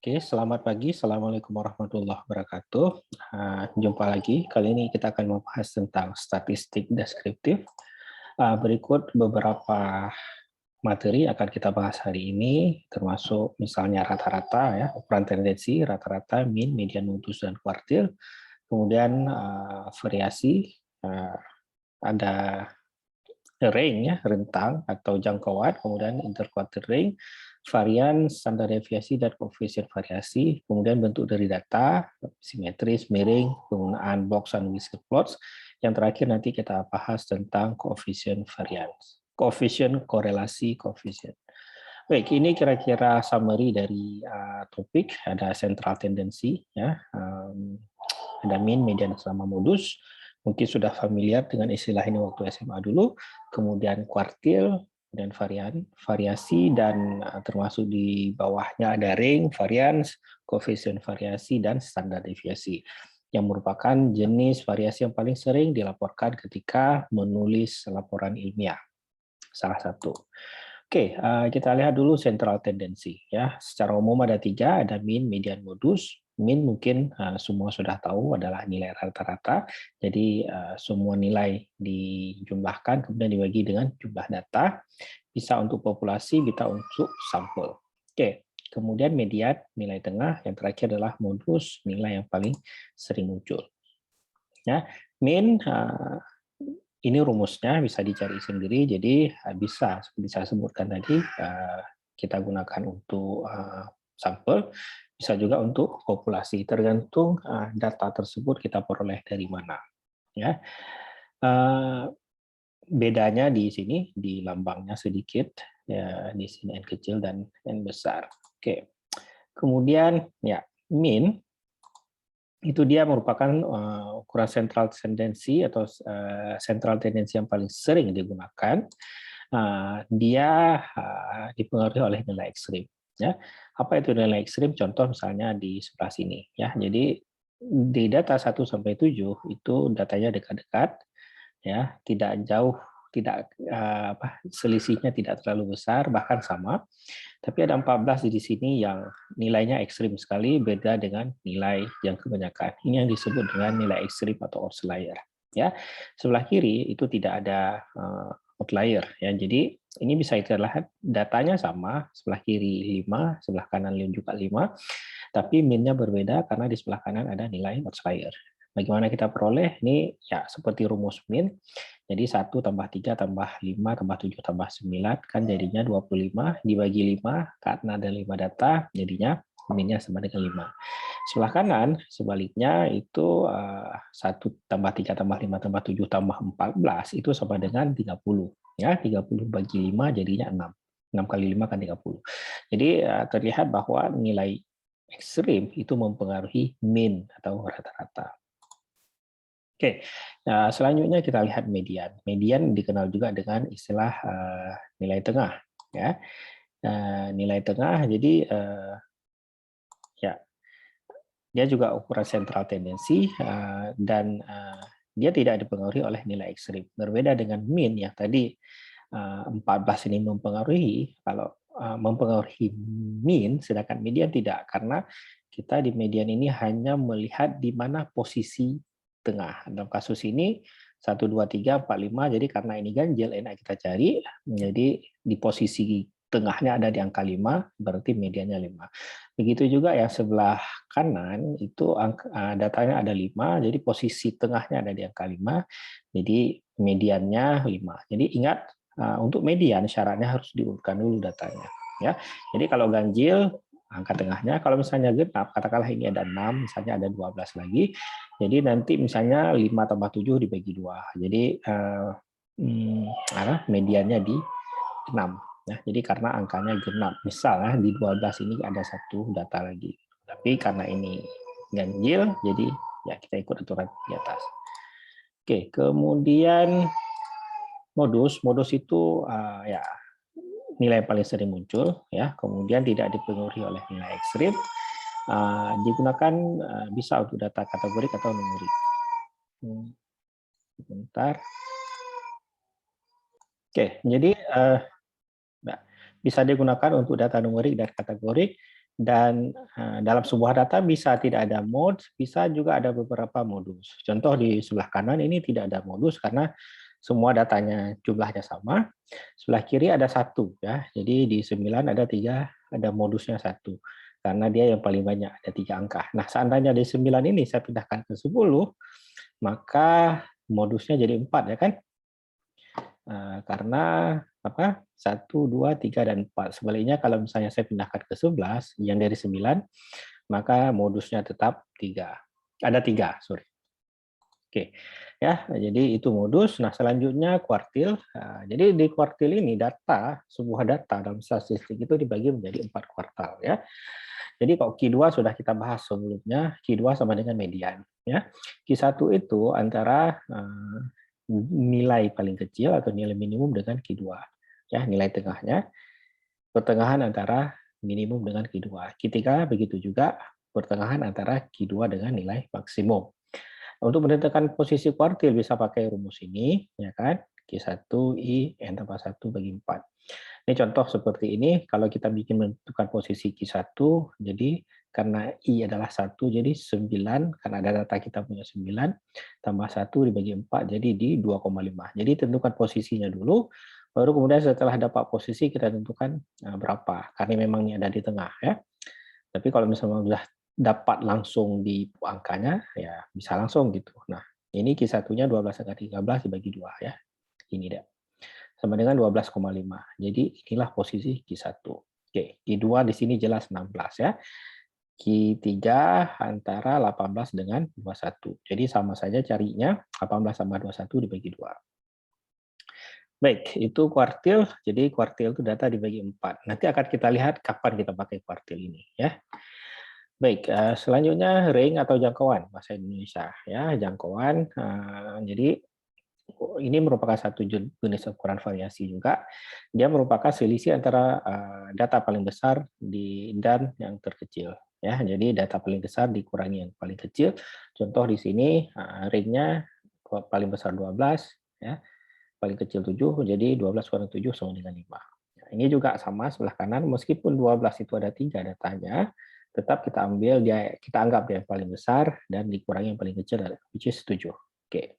Oke, selamat pagi. Assalamualaikum warahmatullahi wabarakatuh. Jumpa lagi. Kali ini kita akan membahas tentang statistik deskriptif. Berikut beberapa materi akan kita bahas hari ini, termasuk misalnya rata-rata, ya, ukuran tendensi, rata-rata, mean, median, modus, dan kuartil. Kemudian variasi, ada range, ya, rentang atau jangkauan, kemudian interquartile range, varian, standar deviasi, dan koefisien variasi, kemudian bentuk dari data, simetris, miring, penggunaan box and whisker plots. Yang terakhir nanti kita bahas tentang koefisien varians, koefisien korelasi koefisien. Baik, ini kira-kira summary dari topik. Ada central tendency, ya, ada mean, median, sama modus. Mungkin sudah familiar dengan istilah ini waktu SMA dulu. Kemudian kuartil, dan variasi, dan termasuk di bawahnya ada range, varians, koefisien variasi, dan standar deviasi, yang merupakan jenis variasi yang paling sering dilaporkan ketika menulis laporan ilmiah. Salah satu. Oke, kita lihat dulu central tendency, ya. Secara umum ada tiga, ada mean, median, modus. Mean mungkin semua sudah tahu adalah nilai rata-rata. Jadi semua nilai dijumlahkan kemudian dibagi dengan jumlah data. Bisa untuk populasi, bisa untuk sampel. Oke, kemudian median, nilai tengah. Yang terakhir adalah modus, nilai yang paling sering muncul. Ya, mean ini rumusnya bisa dicari sendiri, jadi bisa seperti saya sebutkan tadi, kita gunakan untuk sampel, bisa juga untuk populasi, tergantung data tersebut kita peroleh dari mana. Ya, bedanya di sini di lambangnya sedikit, ya, di sini n kecil dan n besar. Oke, kemudian ya mean itu dia merupakan ukuran central tendency atau central tendency yang paling sering digunakan. Dia dipengaruhi oleh nilai ekstrim. Ya, apa itu nilai ekstrim? Contoh misalnya di sebelah sini. Ya, jadi di data 1 sampai 7 itu datanya dekat-dekat, ya, tidak jauh, tidak selisihnya tidak terlalu besar, bahkan sama. Tapi ada 14 di sini yang nilainya ekstrim sekali, beda dengan nilai yang kebanyakan. Ini yang disebut dengan nilai ekstrim atau outlier. Ya, sebelah kiri itu tidak ada outlier. Ya, jadi ini bisa kita lihat datanya sama, sebelah kiri 5, sebelah kanan juga 5, tapi min-nya berbeda karena di sebelah kanan ada nilai outlier. Bagaimana kita peroleh? Ini ya seperti rumus min. Jadi 1 tambah 3 tambah 5 tambah 7 tambah 9 kan jadinya 25, dibagi 5 karena ada 5 data jadinya min-nya sama dengan 5. Sebelah kanan sebaliknya itu 1 tambah 3 tambah 5 tambah 7 tambah 14 itu sama dengan 30. Ya, 30 bagi 5 jadinya 6. 6 kali 5 kan 30. Jadi terlihat bahwa nilai ekstrim itu mempengaruhi min atau rata-rata. Oke, nah selanjutnya kita lihat median. Median dikenal juga dengan istilah nilai tengah. Ya, nilai tengah. Jadi ya, dia juga ukuran central tendency dan dia tidak dipengaruhi oleh nilai ekstrim. Berbeda dengan mean yang tadi 14 ini mempengaruhi. Kalau mempengaruhi mean, sedangkan median tidak, karena kita di median ini hanya melihat di mana posisi tengah. Dalam kasus ini 1, 2, 3, 4, 5, jadi karena ini ganjil enak kita cari, jadi di posisi tengahnya ada di angka 5, berarti mediannya 5. Begitu juga yang sebelah kanan itu datanya ada 5, jadi posisi tengahnya ada di angka 5, jadi mediannya 5. Jadi ingat, untuk median syaratnya harus diurutkan dulu datanya. Ya, jadi kalau ganjil angka tengahnya, kalau misalnya genap, katakanlah ini ada 6, misalnya ada 12 lagi, jadi nanti misalnya 5 tambah 7 dibagi 2. Jadi mediannya di 6. Ya, jadi karena angkanya genap. Misalnya di 12 ini ada satu data lagi. Tapi karena ini ganjil, jadi ya kita ikut aturan di atas. Oke, kemudian modus. Modus itu ya nilai yang paling sering muncul, ya. Kemudian tidak dipengaruhi oleh nilai ekstrim. Digunakan bisa untuk data kategorik atau numerik. Sebentar. Oke, jadi bisa digunakan untuk data numerik dan kategorik. Dan dalam sebuah data bisa tidak ada mode, bisa juga ada beberapa modus. Contoh di sebelah kanan ini tidak ada modus karena semua datanya jumlahnya sama. Sebelah kiri ada satu, ya. Jadi di 9 ada 3, ada modusnya satu. Karena dia yang paling banyak, ada 3 angka. Nah, seandainya di 9 ini saya pindahkan ke 10, maka modusnya jadi 4, ya kan? Karena apa? 1, 2, 3, dan 4. Sebaliknya kalau misalnya saya pindahkan ke 11, yang dari 9, maka modusnya tetap 3. Ada 3, sorry. Oke, ya. Jadi itu modus. Nah, selanjutnya kuartil. Jadi di kuartil ini sebuah data dalam statistik itu dibagi menjadi 4 kuartal, ya. Jadi kalau Q2 sudah kita bahas sebelumnya, Q2 sama dengan median, ya. Q1 itu antara nilai paling kecil atau nilai minimum dengan Q2, ya, nilai tengahnya, pertengahan antara minimum dengan Q2. Q3 begitu juga, pertengahan antara Q2 dengan nilai maksimum. Untuk menentukan posisi kuartil bisa pakai rumus ini, ya kan? Q1 I N tambah 1 bagi 4. Ini contoh seperti ini, kalau kita bikin menentukan posisi Q1, jadi karena I adalah 1, jadi 9, karena ada data kita punya 9, tambah 1 dibagi 4, jadi di 2,5. Jadi tentukan posisinya dulu, baru kemudian setelah dapat posisi kita tentukan berapa, karena memang ini ada di tengah, ya. Tapi kalau misalnya sudah dapat langsung di angkanya, ya bisa langsung gitu. Nah, ini Q1-nya 12 kali 13 dibagi 2, ya. Ini dia. Sama dengan 12,5. Jadi inilah posisi Q1. Oke, Q2 di sini jelas 16, ya. Q3 antara 18 dengan 21. Jadi sama saja carinya 18 sama 21 dibagi 2. Baik, itu kuartil. Jadi kuartil itu data dibagi 4. Nanti akan kita lihat kapan kita pakai kuartil ini, ya. Baik, selanjutnya ring atau jangkauan bahasa Indonesia, ya. Jangkauan, jadi ini merupakan satu jenis ukuran variasi juga. Dia merupakan selisih antara data paling besar dan yang terkecil, ya. Jadi data paling besar dikurangi yang paling kecil. Contoh di sini ringnya paling besar 12, ya. Paling kecil 7, jadi 12 kurang 7 sama dengan 5. Nah, ini juga sama sebelah kanan, meskipun 12 itu ada 3 datanya, tetap kita anggap dia yang paling besar dan dikurangi yang paling kecil, which is 7. Oke.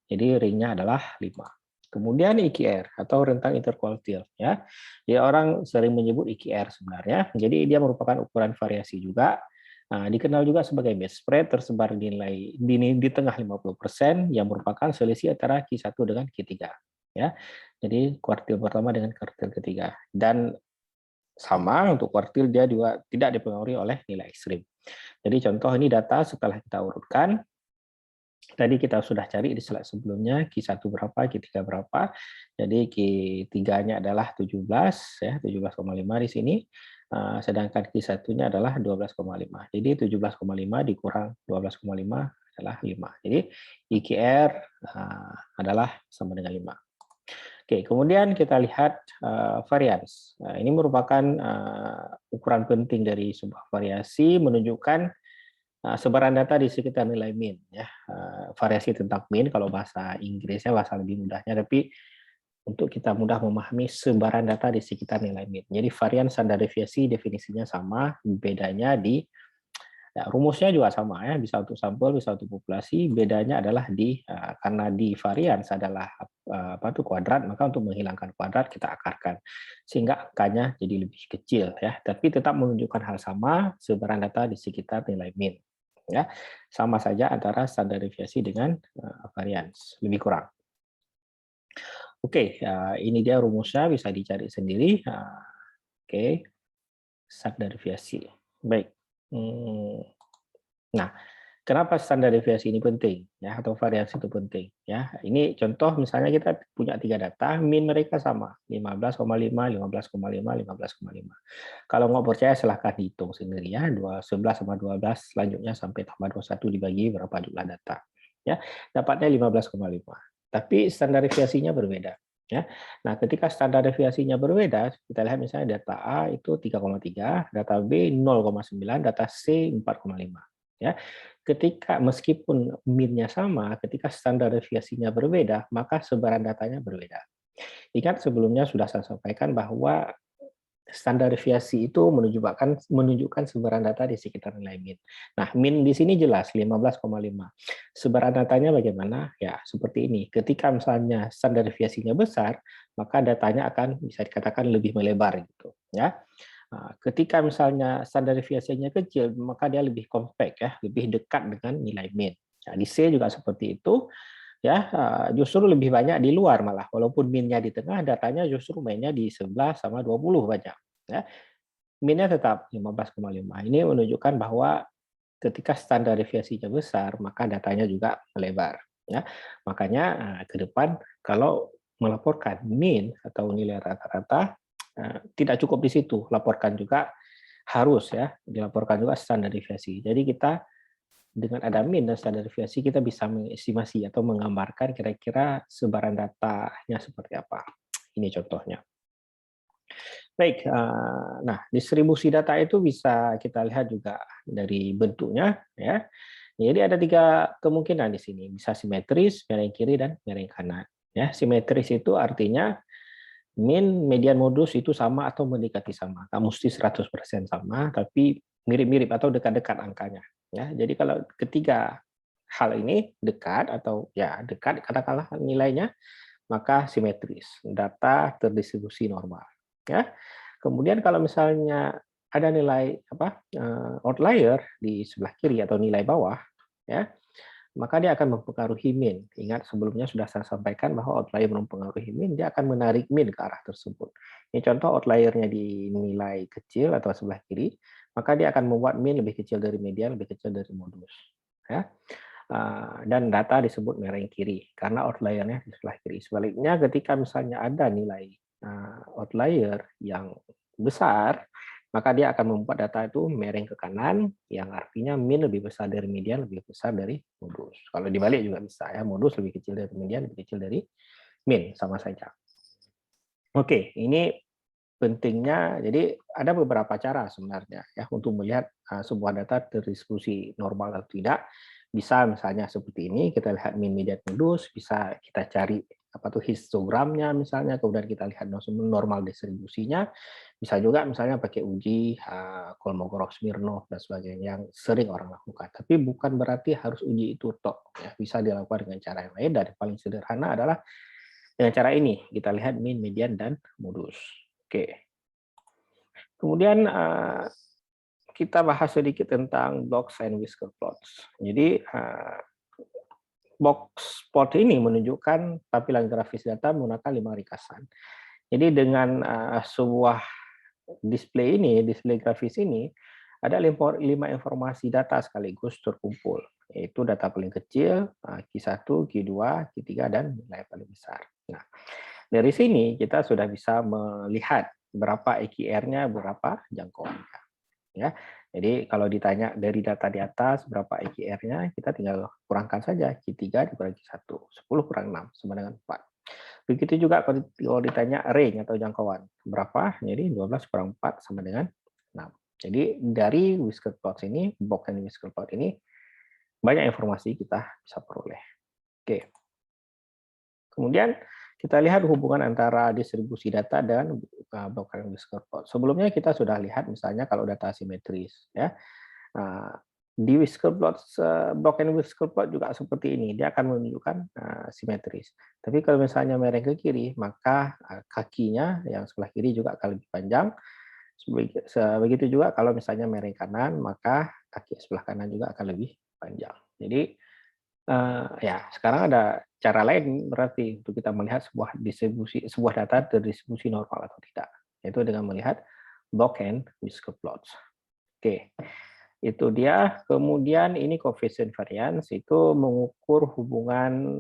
Jadi ringnya adalah 5. Kemudian IQR atau rentang interkuartil, ya. Jadi orang sering menyebut IQR sebenarnya. Jadi dia merupakan ukuran variasi juga. Dikenal juga sebagai base spread tersebar di tengah 50% yang merupakan selisih antara Q1 dengan Q3, ya. Jadi kuartil pertama dengan kuartil ketiga. Dan sama untuk kuartil dia juga tidak dipengaruhi oleh nilai ekstrim. Jadi contoh ini data setelah kita urutkan. Tadi kita sudah cari di slide sebelumnya Q1 berapa, Q3 berapa. Jadi Q3-nya adalah 17, ya, 17,5 di sini. Sedangkan Q1-nya adalah 12,5. Jadi 17,5 dikurang 12,5 adalah 5. Jadi IQR adalah sama dengan 5. Oke, kemudian kita lihat varians. Ini merupakan ukuran penting dari sebuah variasi, menunjukkan sebaran data di sekitar nilai min, ya. Variasi tentang min kalau bahasa Inggrisnya bahasa lebih mudahnya, tapi untuk kita mudah memahami sebaran data di sekitar nilai min. Jadi varian standar deviasi definisinya sama, bedanya rumusnya juga sama, ya, bisa untuk sampel, bisa untuk populasi. Bedanya adalah karena di varians adalah kuadrat, maka untuk menghilangkan kuadrat kita akarkan sehingga angkanya jadi lebih kecil, ya. Tapi tetap menunjukkan hal sama, sebaran data di sekitar nilai min. Ya, sama saja antara standar deviasi dengan varians, lebih kurang. Oke, ini dia rumusnya, bisa dicari sendiri. Oke, standar deviasi. Baik. Nah, kenapa standar deviasi ini penting, ya, atau variasi itu penting, ya? Ini contoh misalnya kita punya 3 data, min mereka sama, 15,5, 15,5, 15,5. Kalau nggak percaya silahkan hitung sendiri, ya, 11 sama 12, selanjutnya sampai tambah 21 dibagi berapa jumlah data. Ya, dapatnya 15,5. Tapi standar deviasinya berbeda, ya. Nah, ketika standar deviasinya berbeda, kita lihat misalnya data A itu 3,3, data B 0,9, data C 4,5. Ya, ketika meskipun min-nya sama, ketika standar deviasinya berbeda, maka sebaran datanya berbeda. Ingat sebelumnya sudah saya sampaikan bahwa standar deviasi itu menunjukkan sebaran data di sekitar nilai min. Nah, min di sini jelas 15,5. Sebaran datanya bagaimana? Ya, seperti ini. Ketika misalnya standar deviasinya besar, maka datanya akan bisa dikatakan lebih melebar gitu, ya. Ketika misalnya standar deviasinya kecil, maka dia lebih compact ya, lebih dekat dengan nilai min. Nah, di C juga seperti itu. Ya, justru lebih banyak di luar malah. Walaupun min-nya di tengah, datanya justru mainnya di 11 sama 20 banyak. Ya. Min-nya tetap 15,5. Ini menunjukkan bahwa ketika standar deviasinya besar, maka datanya juga melebar. Ya. Makanya ke depan kalau melaporkan min atau nilai rata-rata tidak cukup di situ, laporkan juga harus ya dilaporkan juga standar deviasi. Jadi kita dengan ada min dan standar deviasi kita bisa mengestimasi atau menggambarkan kira-kira sebaran datanya seperti apa. Ini contohnya. Baik, nah distribusi data itu bisa kita lihat juga dari bentuknya ya. Jadi ada 3 kemungkinan di sini, bisa simetris, miring kiri dan miring kanan. Ya, simetris itu artinya min, median, modus itu sama atau mendekati sama. Nggak mesti 100% sama, tapi mirip-mirip atau dekat-dekat angkanya. Ya, jadi kalau ketiga hal ini dekat atau ya dekat katakanlah nilainya, maka simetris, data terdistribusi normal. Ya. Kemudian kalau misalnya ada nilai outlier di sebelah kiri atau nilai bawah, ya maka dia akan mempengaruhi min. Ingat sebelumnya sudah saya sampaikan bahwa outlier mempengaruhi min, dia akan menarik min ke arah tersebut. Ini contoh outliernya di nilai kecil atau sebelah kiri, maka dia akan membuat min lebih kecil dari median, lebih kecil dari modus. Ya. Dan data disebut miring kiri, karena outliernya di sebelah kiri. Sebaliknya ketika misalnya ada nilai outlier yang besar, maka dia akan membuat data itu miring ke kanan, yang artinya min lebih besar dari median, lebih besar dari modus. Kalau dibalik juga bisa ya, modus lebih kecil dari median, lebih kecil dari min, sama saja. Oke, ini pentingnya. Jadi ada beberapa cara sebenarnya ya untuk melihat sebuah data terdistribusi normal atau tidak. Bisa misalnya seperti ini, kita lihat min, median, modus, bisa kita cari apa tuh histogramnya misalnya, kemudian kita lihat normal distribusinya. Bisa juga misalnya pakai uji Kolmogorov-Smirnov dan sebagainya yang sering orang lakukan. Tapi bukan berarti harus uji itu tok. Ya, bisa dilakukan dengan cara yang lain, dan yang paling sederhana adalah dengan cara ini. Kita lihat min, median, dan modus. Oke. Kemudian kita bahas sedikit tentang box and whisker plots. Jadi box plot ini menunjukkan tampilan grafis data menggunakan 5 ringkasan. Jadi dengan sebuah display grafis ini, ada 5 informasi data sekaligus terkumpul, yaitu data paling kecil, Q1, Q2, Q3, dan nilai paling besar. Nah, dari sini kita sudah bisa melihat berapa EQR-nya, berapa jangkauannya. Ya, jadi kalau ditanya dari data di atas berapa EQR-nya, kita tinggal kurangkan saja Q3 dikurangi Q1, 10 kurang 6 sama dengan 4. Begitu juga kalau ditanya range atau jangkauan berapa, jadi 12 kurang 4 sama dengan 6. Jadi dari whisker plot ini, box and whisker plot ini, banyak informasi kita bisa peroleh. Oke. Kemudian kita lihat hubungan antara distribusi data dan box and whisker plot. Sebelumnya kita sudah lihat misalnya kalau data simetris, ya. Di whisker plot, box and whisker plot juga seperti ini, dia akan menunjukkan simetris. Tapi kalau misalnya miring ke kiri, maka kakinya yang sebelah kiri juga akan lebih panjang. Begitu juga kalau misalnya miring kanan, maka kaki sebelah kanan juga akan lebih panjang. Jadi ya sekarang ada cara lain berarti untuk kita melihat sebuah data terdistribusi normal atau tidak, yaitu dengan melihat box and whisker plots. Oke. Itu dia. Kemudian ini coefficient variance, itu mengukur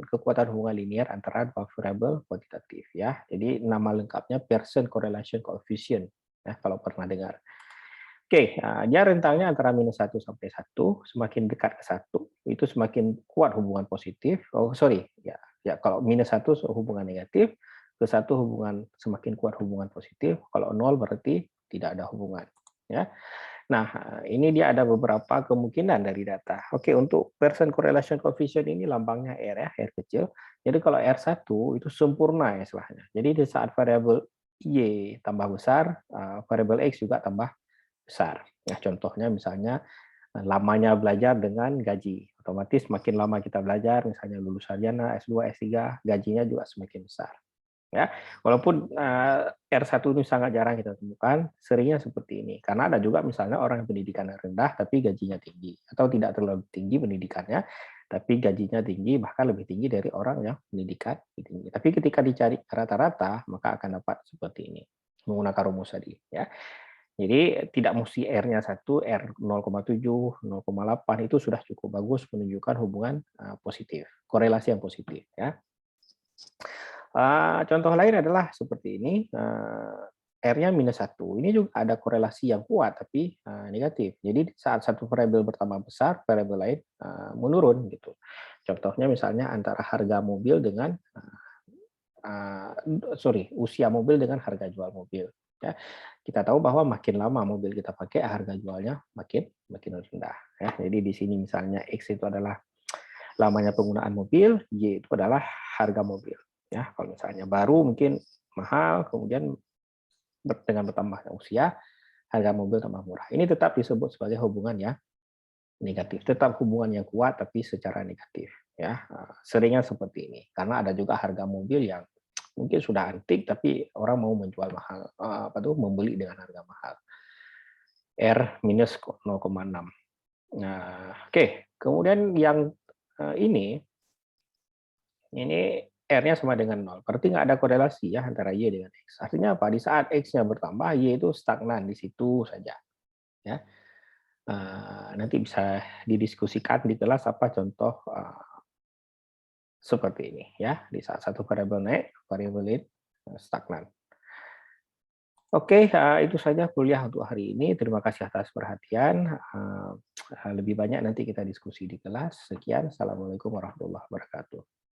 kekuatan hubungan linear antara dua variabel kuantitatif ya. Jadi nama lengkapnya Pearson correlation coefficient ya, kalau pernah dengar. Oke, dia rentangnya antara -1 sampai 1, semakin dekat ke 1 itu semakin kuat hubungan positif. Ya kalau -1 hubungan negatif, ke 1 semakin kuat hubungan positif, kalau 0 berarti tidak ada hubungan ya. Nah, ini dia ada beberapa kemungkinan dari data. Oke, untuk Pearson correlation coefficient ini lambangnya R ya, R kecil. Jadi kalau R1 itu sempurna ya istilahnya. Jadi di saat variabel Y tambah besar, variabel X juga tambah besar. Nah, contohnya misalnya lamanya belajar dengan gaji. Otomatis makin lama kita belajar, misalnya lulus sarjana, S2, S3, gajinya juga semakin besar. Ya, walaupun R1 ini sangat jarang kita temukan, seringnya seperti ini. Karena ada juga misalnya orang yang pendidikannya rendah tapi gajinya tinggi, atau tidak terlalu tinggi pendidikannya tapi gajinya tinggi, bahkan lebih tinggi dari orang yang pendidikan tinggi. Tapi ketika dicari rata-rata, maka akan dapat seperti ini menggunakan rumus tadi, ya. Jadi tidak mesti R-nya 1, R 0,7, 0,8 itu sudah cukup bagus menunjukkan hubungan positif, korelasi yang positif, ya. Contoh lain adalah seperti ini, R-nya -1. Ini juga ada korelasi yang kuat tapi negatif. Jadi saat satu variabel bertambah besar, variabel lain menurun gitu. Contohnya misalnya antara harga mobil dengan usia mobil dengan harga jual mobil. Ya, kita tahu bahwa makin lama mobil kita pakai, harga jualnya makin makin rendah. Ya, jadi di sini misalnya X itu adalah lamanya penggunaan mobil, Y itu adalah harga mobil. Ya, kalau misalnya baru mungkin mahal, kemudian dengan bertambahnya usia, harga mobil tambah murah. Ini tetap disebut sebagai hubungan yang negatif, tetap hubungan yang kuat tapi secara negatif. Ya, seringnya seperti ini. Karena ada juga harga mobil yang mungkin sudah antik tapi orang mau menjual mahal, membeli dengan harga mahal. R minus 0,6. Nah, oke. Kemudian yang ini R-nya sama dengan 0. Berarti nggak ada korelasi ya antara Y dengan X. Artinya apa? Di saat X-nya bertambah, Y itu stagnan di situ saja. Ya. Nanti bisa didiskusikan di kelas apa contoh seperti ini ya. Di saat satu variabel naik, variabel lain stagnan. Oke, itu saja kuliah untuk hari ini. Terima kasih atas perhatian. Lebih banyak nanti kita diskusi di kelas. Sekian. Assalamualaikum warahmatullahi wabarakatuh.